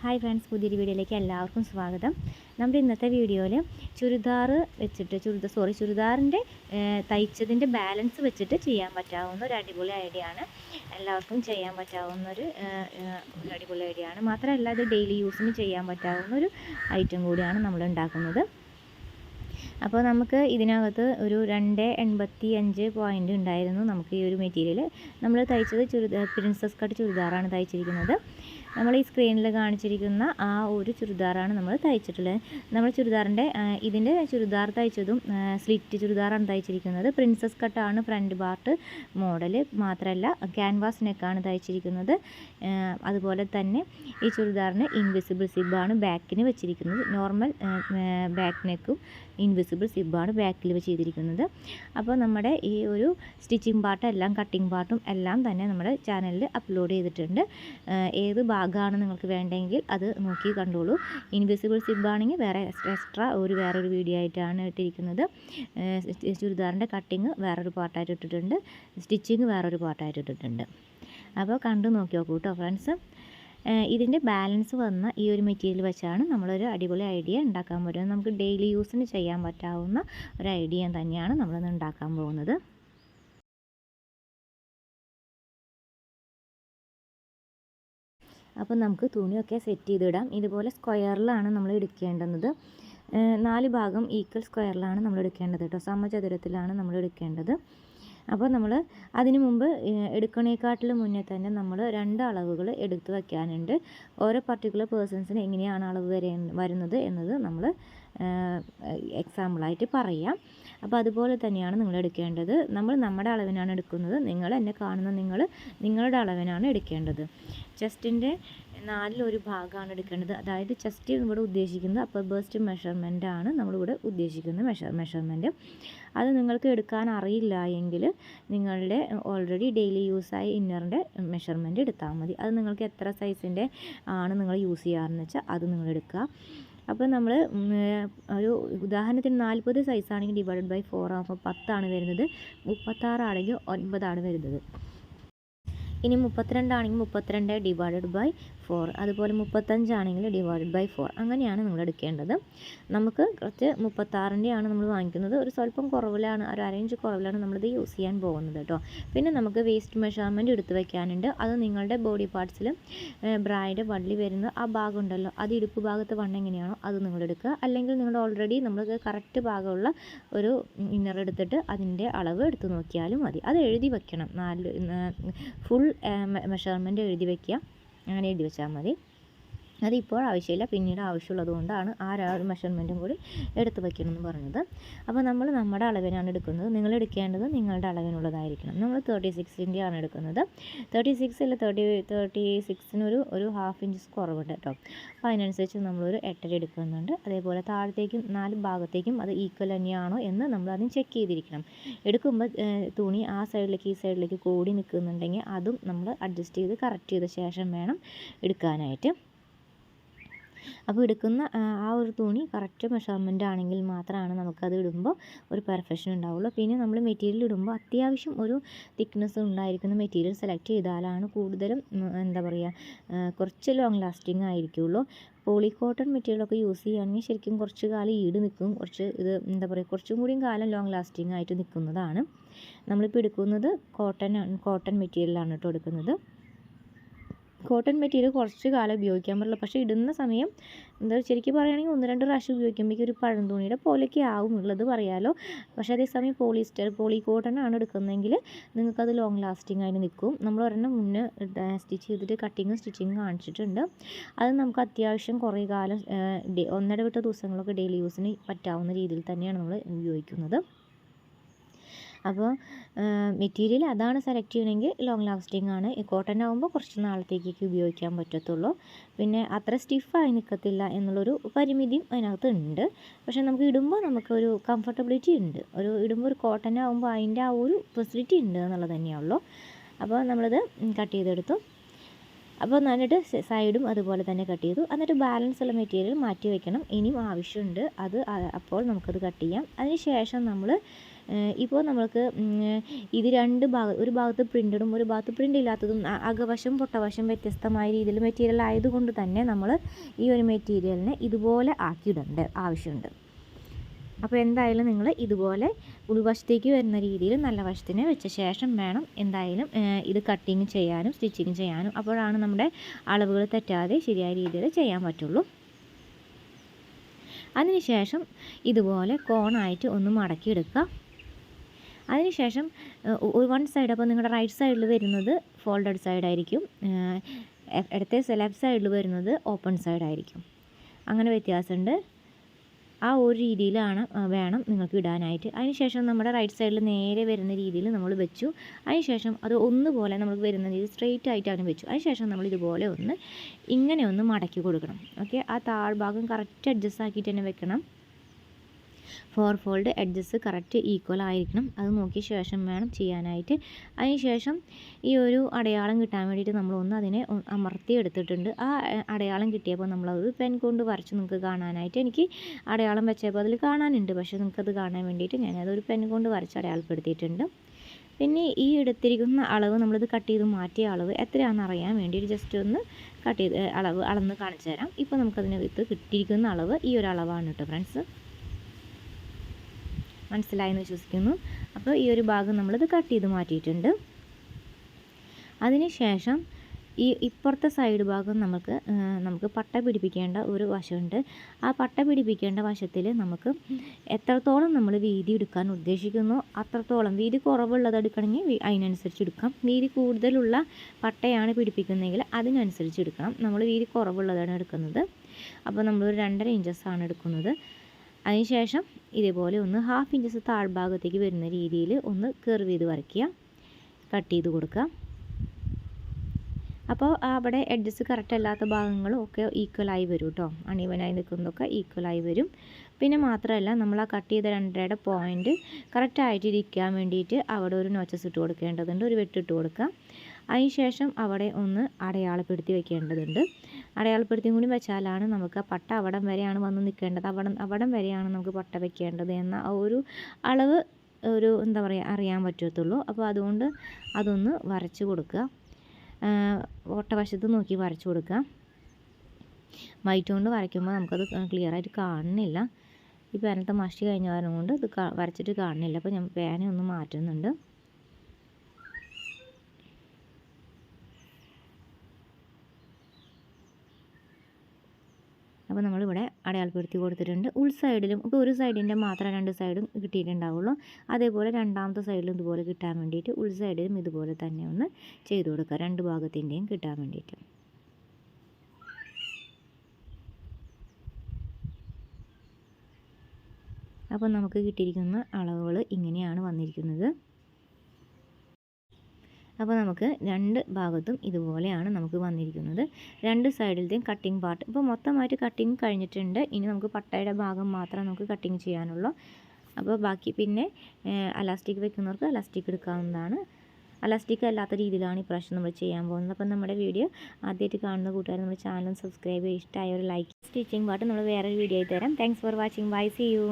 Hi friends, പുതിയൊരു വീഡിയോയിലേക്ക് എല്ലാവർക്കും സ്വാഗതം. നമ്മുടെ ഇന്നത്തെ വീഡിയോയിൽ ചുരിദാർ വെച്ചിട്ട് ചുരിദാറിൻ്റെ തയ്ച്ചതിൻ്റെ ബാലൻസ് വെച്ചിട്ട് ചെയ്യാൻ പറ്റാവുന്ന ഒരു അടിപൊളി ഐഡിയ ആണ്. എല്ലാവർക്കും ചെയ്യാൻ പറ്റാവുന്ന ഒരു അടിപൊളി ഐഡിയ ആണ്. മാത്രമല്ല ഇത് ഡെയിലി യൂസിന് ചെയ്യാൻ പറ്റാവുന്ന ഒരു ഐറ്റം കൂടിയാണ് നമ്മൾ ഉണ്ടാക്കുന്നത്. അപ്പോൾ നമുക്ക് ഇതിനകത്ത് ഒരു 285 പോയിൻ്റ് ഉണ്ടായിരുന്നു നമുക്ക് ഈ ഒരു മെറ്റീരിയൽ. നമ്മൾ തയ്ച്ചത് പ്രിൻസസ് കട്ട് ചുരിദാറാണ് തയ്ച്ചിരിക്കുന്നത്. നമ്മൾ ഈ സ്ക്രീനിൽ കാണിച്ചിരിക്കുന്ന ആ ഒരു ചുരിദാറാണ് നമ്മൾ തയ്ച്ചിട്ടുള്ളത്. നമ്മൾ ഇതിൻ്റെ ചുരിദാർ തയ്ച്ചതും സ്ലിറ്റ് ചുരിദാറാണ് തയ്ച്ചിരിക്കുന്നത്. പ്രിൻസസ് കട്ടാണ് ഫ്രണ്ട് പാർട്ട് മോഡൽ. മാത്രമല്ല ക്യാൻവാസ് നെക്കാണ് തയ്ച്ചിരിക്കുന്നത്. അതുപോലെ തന്നെ ഈ ചുരിദാറിന് ഇൻവിസിബിൾ സിബ്ബാണ് ബാക്കിന് വെച്ചിരിക്കുന്നത്. നോർമൽ ബാക്ക് നെക്കും ഇൻവിസിബിൾ സിബ്ബാണ് ബാക്കിൽ ചെയ്തിരിക്കുന്നത്. അപ്പോൾ നമ്മുടെ ഈ ഒരു സ്റ്റിച്ചിങ് പാർട്ട് എല്ലാം കട്ടിങ് പാർട്ടും എല്ലാം തന്നെ നമ്മുടെ ചാനലിൽ അപ്ലോഡ് ചെയ്തിട്ടുണ്ട്. ഏത് ഭാഗമാണ് നിങ്ങൾക്ക് വേണ്ടെങ്കിൽ അത് നോക്കി കണ്ടോളൂ. ഇൻവിസിബിൾ സിബ്ബാണെങ്കിൽ എക്സ്ട്രാ വേറൊരു വീഡിയോ ആയിട്ടാണ് ഇട്ടിരിക്കുന്നത്. ചുരിദാറിൻ്റെ കട്ടിങ് വേറൊരു പാർട്ടായിട്ട് ഇട്ടിട്ടുണ്ട്, സ്റ്റിച്ചിങ് വേറൊരു പാർട്ടായിട്ട് ഇട്ടിട്ടുണ്ട്. അപ്പോൾ കണ്ടു നോക്കി നോക്കൂ കേട്ടോ ഫ്രണ്ട്സ്. ഇതിൻ്റെ ബാലൻസ് വന്ന ഈ ഒരു മെറ്റീരിയൽ വെച്ചാണ് നമ്മളൊരു അടിപൊളി ഐഡിയ ഉണ്ടാക്കാൻ പറ്റുന്നത്. നമുക്ക് ഡെയിലി യൂസിന് ചെയ്യാൻ പറ്റാവുന്ന ഒരു ഐഡിയ തന്നെയാണ് നമ്മളിന്ന് ഉണ്ടാക്കാൻ പോകുന്നത്. അപ്പോൾ നമുക്ക് തുണിയൊക്കെ സെറ്റ് ചെയ്തിടാം. ഇതുപോലെ സ്ക്വയറിലാണ് നമ്മൾ എടുക്കേണ്ടുന്നത്. 4 ഭാഗം ഈക്വൽ സ്ക്വയറിലാണ് നമ്മൾ എടുക്കേണ്ടത് കേട്ടോ. സമചതുരത്തിലാണ് നമ്മൾ എടുക്കേണ്ടത്. അപ്പോൾ നമ്മൾ അതിന് മുമ്പ് എടുക്കണേക്കാട്ടിലും മുന്നേ തന്നെ നമ്മൾ 2 അളവുകൾ എടുത്ത് വയ്ക്കാനുണ്ട്. ഓരോ പർട്ടിക്കുലർ പേഴ്സൺസിന് എങ്ങനെയാണ് അളവ് വരുന്നത് എന്നത് നമ്മൾ എക്സാമ്പിളായിട്ട് പറയാം. അപ്പോൾ അതുപോലെ തന്നെയാണ് നിങ്ങൾ എടുക്കേണ്ടത്. നമ്മൾ നമ്മുടെ അളവിനാണ് എടുക്കുന്നത്. നിങ്ങൾ എന്നെ കാണുന്ന നിങ്ങളുടെ അളവിനാണ് എടുക്കേണ്ടത്. ചെസ്റ്റിൻ്റെ 4 ഭാഗമാണ് എടുക്കേണ്ടത്. അതായത് ചെസ്റ്റ് ഇവിടെ ഉദ്ദേശിക്കുന്നത് അപ്പർ ബസ്റ്റ് മെഷർമെൻ്റ് ആണ് നമ്മളിവിടെ ഉദ്ദേശിക്കുന്ന മെഷർമെൻറ്റ്. അത് നിങ്ങൾക്ക് എടുക്കാൻ അറിയില്ല എങ്കിൽ നിങ്ങളുടെ ഓൾറെഡി ഡെയിലി യൂസായ ഇന്നറിൻ്റെ മെഷർമെൻറ്റ് എടുത്താൽ മതി. അത് നിങ്ങൾക്ക് എത്ര സൈസിൻ്റെ ആണ് നിങ്ങൾ യൂസ് ചെയ്യാറെന്ന് വെച്ചാൽ അത് നിങ്ങൾ എടുക്കുക. അപ്പോൾ നമ്മൾ ഒരു ഉദാഹരണത്തിന് 40 സൈസാണെങ്കിൽ ഡിവൈഡഡ് ബൈ 4 ആകുമ്പോൾ 10 വരുന്നത്. 36 ആണെങ്കിൽ 9 വരുന്നത്. ഇനി 32 ആണെങ്കിൽ 32 ഡിവൈഡഡ് ബൈ 4, അതുപോലെ 35 ആണെങ്കിൽ ഡിവൈഡഡ് ബൈ 4. അങ്ങനെയാണ് നിങ്ങൾ എടുക്കേണ്ടത്. നമുക്ക് കുറച്ച് 36ൻ്റെ ആണ് നമ്മൾ വാങ്ങിക്കുന്നത്. ഒരു സ്വല്പം കുറവിലാണ്, ഒരു അരയിഞ്ച് കുറവിലാണ് നമ്മളിത് യൂസ് ചെയ്യാൻ പോകുന്നത് കേട്ടോ. പിന്നെ നമുക്ക് വേസ്റ്റ് മെഷർമെൻറ്റ് എടുത്ത് വയ്ക്കാനുണ്ട്. അത് നിങ്ങളുടെ ബോഡി പാർട്സിൽ ബ്രയുടെ വള്ളി വരുന്ന ആ ഭാഗം ഉണ്ടല്ലോ, അത് ഇടുപ്പ് ഭാഗത്ത് വണ്ണം എങ്ങനെയാണോ അത് നിങ്ങൾ എടുക്കുക. അല്ലെങ്കിൽ നിങ്ങൾ ഓൾറെഡി നമ്മൾക്ക് കറക്റ്റ് ഭാഗമുള്ള ഒരു ഇന്നർ എടുത്തിട്ട് അതിൻ്റെ അളവ് എടുത്ത് നോക്കിയാലും മതി. അത് എഴുതി വയ്ക്കണം. ഫുൾ മെഷർമെൻറ്റ് എഴുതി വയ്ക്കുക. അങ്ങനെ എഴുതി വെച്ചാൽ മതി. അതിപ്പോൾ ആവശ്യമില്ല, പിന്നീട് ആവശ്യമുള്ളത് കൊണ്ടാണ് ആ ഒരു മെഷർമെൻറ്റും കൂടി എടുത്ത് വയ്ക്കണമെന്ന് പറഞ്ഞത്. അപ്പോൾ നമ്മൾ നമ്മുടെ അളവിനാണ് എടുക്കുന്നത്. നിങ്ങൾ എടുക്കേണ്ടത് നിങ്ങളുടെ അളവിനുള്ളതായിരിക്കണം. നമ്മൾ 36ൻ്റെ ആണ് എടുക്കുന്നത്. 36 അല്ല 36-ന് ഒരു ½ ഇഞ്ച് കുറവുണ്ട് കേട്ടോ. അപ്പോൾ അതിനനുസരിച്ച് നമ്മളൊരു 8.5 എടുക്കുന്നുണ്ട്. അതേപോലെ താഴത്തേക്കും 4 ഭാഗത്തേക്കും അത് ഈക്വൽ തന്നെയാണോ എന്ന് നമ്മൾ ആദ്യം ചെക്ക് ചെയ്തിരിക്കണം. എടുക്കുമ്പോൾ തുണി ആ സൈഡിലേക്ക് ഈ സൈഡിലേക്ക് കൂടി നിൽക്കുന്നുണ്ടെങ്കിൽ അതും നമ്മൾ അഡ്ജസ്റ്റ് ചെയ്ത് കറക്റ്റ് ചെയ്ത ശേഷം വേണം എടുക്കാനായിട്ട്. അപ്പോൾ എടുക്കുന്ന ആ ഒരു തുണി കറക്റ്റ് മെഷർമെൻ്റ് ആണെങ്കിൽ മാത്രമാണ് നമുക്കത് ഇടുമ്പോൾ ഒരു പെർഫെക്ഷൻ ഉണ്ടാവുള്ളൂ. പിന്നെ നമ്മൾ മെറ്റീരിയൽ ഇടുമ്പോൾ അത്യാവശ്യം ഒരു തിക്നെസ് ഉണ്ടായിരിക്കുന്ന മെറ്റീരിയൽ സെലക്ട് ചെയ്താലാണ് കൂടുതലും കുറച്ച് ലോങ് ലാസ്റ്റിംഗ് ആയിരിക്കുള്ളൂ. പോളി കോട്ടൺ മെറ്റീരിയലൊക്കെ യൂസ് ചെയ്യുകയാണെങ്കിൽ ശരിക്കും കുറച്ച് കാലം ഈട് നിൽക്കും. കുറച്ചും കൂടിയും കാലം ലോങ് ലാസ്റ്റിംഗ് ആയിട്ട് നിൽക്കുന്നതാണ്. നമ്മളിപ്പോൾ എടുക്കുന്നത് കോട്ടൺ മെറ്റീരിയലാണ് കേട്ടോ എടുക്കുന്നത്. കോട്ടൺ മെറ്റീരിയൽ കുറച്ച് കാലം ഉപയോഗിക്കാൻ പറ്റില്ല. പക്ഷേ ഇടുന്ന സമയം ശരിക്കും പറയുകയാണെങ്കിൽ 1-2 പ്രാവശ്യം ഉപയോഗിക്കുമ്പോഴേക്കും ഒരു പഴം തുണിയുടെ പോലെയൊക്കെ ആവും ഉള്ളത് പറയാലോ. പക്ഷേ അതേസമയം പോളി കോട്ടൺ ആണ് എടുക്കുന്നതെങ്കിൽ നിങ്ങൾക്കത് ലോങ് ലാസ്റ്റിംഗ് ആയിട്ട് നിൽക്കും. നമ്മൾ ഒരെണ്ണം മുന്നേ സ്റ്റിച്ച് ചെയ്തിട്ട് സ്റ്റിച്ചിങ് കാണിച്ചിട്ടുണ്ട്. അത് നമുക്ക് അത്യാവശ്യം കുറേ കാലം ഒന്നിടവിട്ട ദിവസങ്ങളൊക്കെ ഡെയിലി യൂസിന് പറ്റാവുന്ന രീതിയിൽ തന്നെയാണ് നമ്മൾ ഉപയോഗിക്കുന്നത്. അപ്പോൾ മെറ്റീരിയൽ അതാണ് സെലക്ട് ചെയ്യണമെങ്കിൽ ലോങ് ലാസ്റ്റിംഗ് ആണ്. കോട്ടൺ ആകുമ്പോൾ കുറച്ച് നാളത്തേക്കൊക്കെ ഉപയോഗിക്കാൻ പറ്റത്തുള്ളൂ. പിന്നെ അത്ര സ്റ്റിഫായി നിൽക്കത്തില്ല എന്നുള്ളൊരു പരിമിതിയും അതിനകത്ത് ഉണ്ട്. പക്ഷേ നമുക്ക് ഇടുമ്പോൾ നമുക്കൊരു കംഫർട്ടബിലിറ്റി ഉണ്ട്. ഇടുമ്പോൾ ഒരു കോട്ടൺ ആകുമ്പോൾ അതിൻ്റെ ആ ഒരു ഫെസിലിറ്റി ഉണ്ട് എന്നുള്ളത് തന്നെയുള്ളൂ. അപ്പോൾ നമ്മളിത് കട്ട് ചെയ്തെടുത്തു. അപ്പോൾ എന്നിട്ട് സൈഡും അതുപോലെ തന്നെ കട്ട് ചെയ്തു. എന്നിട്ട് ബാലൻസ് ഉള്ള മെറ്റീരിയൽ മാറ്റി വയ്ക്കണം. ഇനിയും ആവശ്യമുണ്ട്. അപ്പോൾ നമുക്കത് കട്ട് ചെയ്യാം. അതിന് ശേഷം നമ്മൾ ഇപ്പോൾ നമ്മൾക്ക് ഇത് ഒരു ഭാഗത്ത് പ്രിൻ്റഡും ഒരു ഭാഗത്ത് പ്രിൻ്റ് ഇല്ലാത്തതും അകവശം പൊട്ടവശം വ്യത്യസ്തമായ രീതിയിൽ മെറ്റീരിയൽ ആയതുകൊണ്ട് തന്നെ നമ്മൾ ഈ ഒരു മെറ്റീരിയലിനെ ഇതുപോലെ ആക്കിയിടേണ്ട ആവശ്യമുണ്ട്. അപ്പോൾ എന്തായാലും നിങ്ങൾ ഇതുപോലെ ഉൾവശത്തേക്ക് വരുന്ന രീതിയിൽ നല്ല വശത്തിനെ വെച്ച ശേഷം വേണം എന്തായാലും ഇത് കട്ടിങ് ചെയ്യാനും സ്റ്റിച്ചിങ് ചെയ്യാനും. അപ്പോഴാണ് നമ്മുടെ അളവുകൾ തെറ്റാതെ ശരിയായ രീതിയിൽ ചെയ്യാൻ പറ്റുള്ളൂ. അതിനുശേഷം ഇതുപോലെ കോണായിട്ട് ഒന്ന് മടക്കിയെടുക്കുക. അതിനുശേഷം വൺ സൈഡ്, അപ്പോൾ നിങ്ങളുടെ റൈറ്റ് സൈഡിൽ വരുന്നത് ഫോൾഡഡ് സൈഡായിരിക്കും, ലെഫ്റ്റ് സൈഡിൽ വരുന്നത് ഓപ്പൺ സൈഡായിരിക്കും. അങ്ങനെ വ്യത്യാസമുണ്ട്. ആ ഒരു രീതിയിലാണ് വേണം നിങ്ങൾക്ക് ഇടാനായിട്ട്. അതിനുശേഷം നമ്മുടെ റൈറ്റ് സൈഡിൽ നേരെ വരുന്ന രീതിയിൽ നമ്മൾ വെച്ചു. അതിനുശേഷം അത് ഒന്നുപോലെ നമുക്ക് വരുന്ന രീതിയിൽ സ്ട്രെയിറ്റ് ആയിട്ടാണ് വെച്ചു. അതിനുശേഷം നമ്മൾ ഇതുപോലെ ഇങ്ങനെ ഒന്ന് മടക്കി കൊടുക്കണം. ഓക്കെ, ആ താഴ്ഭാഗം കറക്റ്റ് അഡ്ജസ്റ്റ് ആക്കിയിട്ട് തന്നെ വെക്കണം. 4 ഫോൾഡ് എഡ്ജസ് കറക്റ്റ് ഈക്വൽ ആയിരിക്കണം. അത് നോക്കിയ ശേഷം വേണം ചെയ്യാനായിട്ട്. അതിനുശേഷം ഈ ഒരു അടയാളം കിട്ടാൻ വേണ്ടിയിട്ട് നമ്മളൊന്ന് അതിനെ അമർത്തി എടുത്തിട്ടുണ്ട്. ആ അടയാളം കിട്ടിയപ്പോൾ നമ്മളത് പെൻ കൊണ്ട് വരച്ച് നിങ്ങൾക്ക് കാണാനായിട്ട്, എനിക്ക് അടയാളം വെച്ചപ്പോൾ അതിൽ കാണാനുണ്ട്, പക്ഷേ നിങ്ങൾക്കത് കാണാൻ വേണ്ടിയിട്ട് ഞാനതൊരു പെൻ കൊണ്ട് വരച്ച് അടയാളപ്പെടുത്തിയിട്ടുണ്ട്. പിന്നെ ഈ എടുത്തിരിക്കുന്ന അളവ് നമ്മളിത് കട്ട് ചെയ്ത് മാറ്റിയ അളവ് എത്രയാണെന്ന് അറിയാൻ വേണ്ടിയിട്ട് ജസ്റ്റ് ഒന്ന് കട്ട് ചെയ്ത് അളന്ന് കാണിച്ചു തരാം. ഇപ്പോൾ നമുക്കതിനകത്ത് കിട്ടിയിരിക്കുന്ന അളവ് ഈ ഒരു അളവാണ് കേട്ടോ ഫ്രണ്ട്സ്. മനസ്സിലായെന്ന് വിശ്വസിക്കുന്നു. അപ്പോൾ ഈ ഒരു ഭാഗം നമ്മളിത് കട്ട് ചെയ്ത് മാറ്റിയിട്ടുണ്ട്. അതിനുശേഷം ഈ ഇപ്പുറത്തെ സൈഡ് ഭാഗം നമുക്ക് പട്ട പിടിപ്പിക്കേണ്ട ഒരു വശമുണ്ട്. ആ പട്ട പിടിപ്പിക്കേണ്ട വശത്തിൽ നമുക്ക് എത്രത്തോളം നമ്മൾ വീതി എടുക്കാൻ ഉദ്ദേശിക്കുന്നു അത്രത്തോളം, വീതി കുറവുള്ളത് എടുക്കണമെങ്കിൽ അതിനനുസരിച്ച് എടുക്കാം. വീതി കൂടുതലുള്ള പട്ടയാണ് പിടിപ്പിക്കുന്നതെങ്കിൽ അതിനനുസരിച്ച് എടുക്കണം. നമ്മൾ വീതി കുറവുള്ളതാണ് എടുക്കുന്നത്. അപ്പോൾ നമ്മളൊരു 2.5 ഇഞ്ചസാണ് എടുക്കുന്നത്. അതിനുശേഷം ഇതേപോലെ ഒന്ന് 1/2 ഇഞ്ചസ് താഴ്ഭാഗത്തേക്ക് വരുന്ന രീതിയിൽ ഒന്ന് കർവ് ചെയ്ത് വരയ്ക്കുക, കട്ട് ചെയ്ത് കൊടുക്കുക. അപ്പോൾ അവിടെ എഡ്ജസ് കറക്റ്റ് അല്ലാത്ത ഭാഗങ്ങളും ഒക്കെ ഈക്വലായി വരും കേട്ടോ. അണീവനായി നിൽക്കുന്നതൊക്കെ ഈക്വലായി വരും. പിന്നെ മാത്രമല്ല നമ്മൾ ആ കട്ട് ചെയ്ത 2.5 പോയിൻറ്റ് കറക്റ്റായിട്ട് ഇരിക്കാൻ വേണ്ടിയിട്ട് അവിടെ ഒരു നോച്ചസ് ഇട്ട് കൊടുക്കേണ്ടതുണ്ട്, ഒരു വെട്ടിട്ട് കൊടുക്കുക. അതിനുശേഷം അവിടെ ഒന്ന് അടയാളപ്പെടുത്തി വെക്കേണ്ടതുണ്ട്. അടയാളപ്പെടുത്തിയും കൂടി വെച്ചാലാണ് നമുക്ക് ആ പട്ട അവിടം വരെയാണ് വന്ന് നിൽക്കേണ്ടത്, അവിടം വരെയാണ് നമുക്ക് പട്ട വെക്കേണ്ടത് എന്ന ആ ഒരു അളവ് എന്താ പറയുക അറിയാൻ പറ്റത്തുള്ളൂ. അപ്പോൾ അതുകൊണ്ട് അതൊന്ന് വരച്ച് കൊടുക്കുക, ഒട്ടവശത്ത് നോക്കി വരച്ച് കൊടുക്കുക. വൈറ്റ് കൊണ്ട് വരയ്ക്കുമ്പോൾ നമുക്കത് ക്ലിയറായിട്ട് കാണുന്നില്ല. ഈ പേനത്തെ മഷി കഴിഞ്ഞ കാരണം കൊണ്ട് ഇത് വരച്ചിട്ട് കാണുന്നില്ല. അപ്പോൾ ഞാൻ പേന ഒന്ന് മാറ്റുന്നുണ്ട്. അപ്പോൾ നമ്മളിവിടെ അടയാളപ്പെടുത്തി കൊടുത്തിട്ടുണ്ട്. ഉൾസൈഡിലും ഇപ്പോൾ ഒരു സൈഡിൻ്റെ മാത്രം 2 സൈഡും കിട്ടിയിട്ടുണ്ടാവുള്ളൂ. അതേപോലെ രണ്ടാമത്തെ സൈഡിലും ഇതുപോലെ കിട്ടാൻ വേണ്ടിയിട്ട് ഉൾസൈഡിലും ഇതുപോലെ തന്നെ ഒന്ന് ചെയ്ത് കൊടുക്കുക, 2 ഭാഗത്തിൻ്റെയും കിട്ടാൻ വേണ്ടിയിട്ട്. അപ്പോൾ നമുക്ക് കിട്ടിയിരിക്കുന്ന അളവുകൾ ഇങ്ങനെയാണ് വന്നിരിക്കുന്നത്. അപ്പോൾ നമുക്ക് 2 ഭാഗത്തും ഇതുപോലെയാണ് നമുക്ക് വന്നിരിക്കുന്നത്. 2 സൈഡിലത്തെയും കട്ടിങ് പാർട്ട് ഇപ്പോൾ മൊത്തമായിട്ട് കട്ടിങ് കഴിഞ്ഞിട്ടുണ്ട്. ഇനി നമുക്ക് പട്ടയുടെ ഭാഗം മാത്രം നമുക്ക് കട്ടിങ് ചെയ്യാനുള്ളൂ. അപ്പോൾ ബാക്കി പിന്നെ അലാസ്റ്റിക് വെക്കുന്നവർക്ക് അലാസ്റ്റിക് എടുക്കാവുന്നതാണ്. അലാസ്റ്റിക് അല്ലാത്ത രീതിയിലാണ് ഇപ്രാവശ്യം നമ്മൾ ചെയ്യാൻ പോകുന്നത്. അപ്പോൾ നമ്മുടെ വീഡിയോ ആദ്യമായിട്ട് കാണുന്ന കൂട്ടുകാർ നമ്മുടെ ചാനൽ സബ്സ്ക്രൈബ് ചെയ്യുക, ഇഷ്ടമായ ഒരു ലൈക്ക്. സ്റ്റിച്ചിങ് പാർട്ട് നമ്മൾ വേറൊരു വീഡിയോ ആയി തരാം. Thanks for watching. Bye, see U.